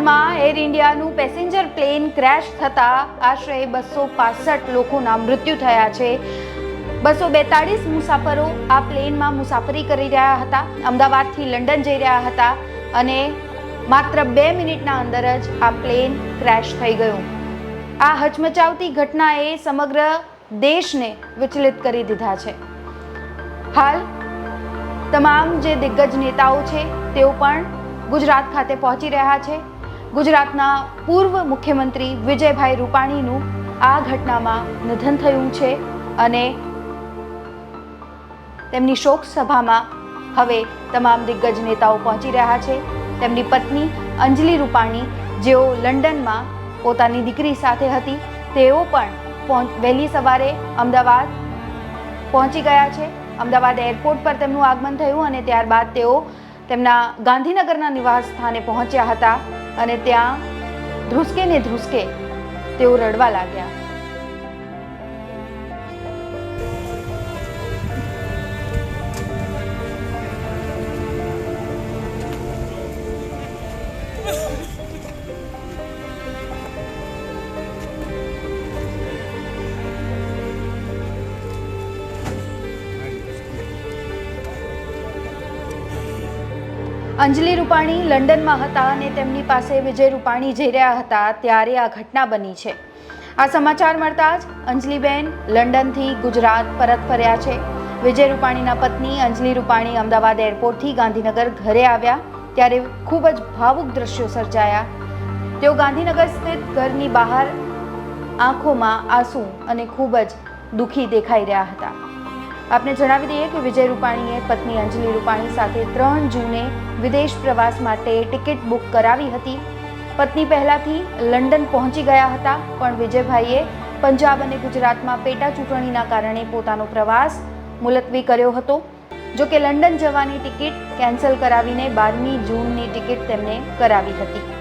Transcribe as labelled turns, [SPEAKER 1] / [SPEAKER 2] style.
[SPEAKER 1] લંડનમાં air ઇન્ડિયાનું passenger plane crash થતાં આશરે 265 લોકોના મૃત્યુ થયા છે। 242 મુસાફરો આ પ્લેનમાં મુસાફરી કરી રહ્યા હતા, અમદાવાદથી લંડન જઈ રહ્યા હતા અને માત્ર 2 મિનિટના અંદર જ આ પ્લેન ક્રેશ થઈ ગયું। આ હચમચાવતી ઘટનાએ સમગ્ર દેશને વિચલિત કરી દીધા છે। હાલ તમામ જે દિગ્ગજ નેતાઓ છે તેઓ પણ ગુજરાત ખાતે પહોંચી રહ્યા છે। ગુજરાતના પૂર્વ મુખ્યમંત્રી વિજયભાઈ રૂપાણીનું આ ઘટનામાં નિધન થયું છે અને તેમની શોક સભામાં હવે તમામ દિગ્ગજ નેતાઓ પહોંચી રહ્યા છે। તેમની પત્ની અંજલિ રૂપાણી, જેઓ લંડનમાં પોતાની દીકરી સાથે હતી, તેઓ પણ વહેલી સવારે અમદાવાદ પહોંચી ગયા છે। અમદાવાદ એરપોર્ટ પર તેમનું આગમન થયું અને ત્યારબાદ તેઓ તેમના ગાંધીનગરના નિવાસ સ્થાને પહોંચ્યા હતા અને ત્યાં ધ્રુસકે ને ધ્રુસકે તેઓ રડવા લાગ્યા। અંજલિ રૂપાણી લંડનમાં હતા અને તેમની પાસે વિજય રૂપાણી જઈ રહ્યા હતા ત્યારે આ ઘટના બની છે। આ સમાચાર મળતા જ અંજલિબેન લંડનથી ગુજરાત પરત ફર્યા છે। વિજય રૂપાણીના પત્ની અંજલિ રૂપાણી અમદાવાદ એરપોર્ટથી ગાંધીનગર ઘરે આવ્યા ત્યારે ખૂબ જ ભાવુક દ્રશ્યો સર્જાયા। તેઓ ગાંધીનગર સ્થિત ઘરની બહાર આંખોમાં આંસુ અને ખૂબ જ દુઃખી દેખાઈ રહ્યા હતા। આપને જણાવી દઈએ કે વિજય રૂપાણીએ પત્ની અંજલિ રૂપાણી સાથે 3 જૂને વિદેશ પ્રવાસ માટે ટિકિટ બુક કરાવી હતી। પત્ની પહેલાથી લંડન પહોંચી ગયા હતા, પણ વિજયભાઈએ પંજાબ અને ગુજરાતમાં પેટા ચૂંટણીના કારણે પોતાનો પ્રવાસ મુલતવી કર્યો હતો। જો કે લંડન જવાની ટિકિટ કેન્સલ કરાવીને 12મી જૂનની ટિકિટ તેમને કરાવી હતી।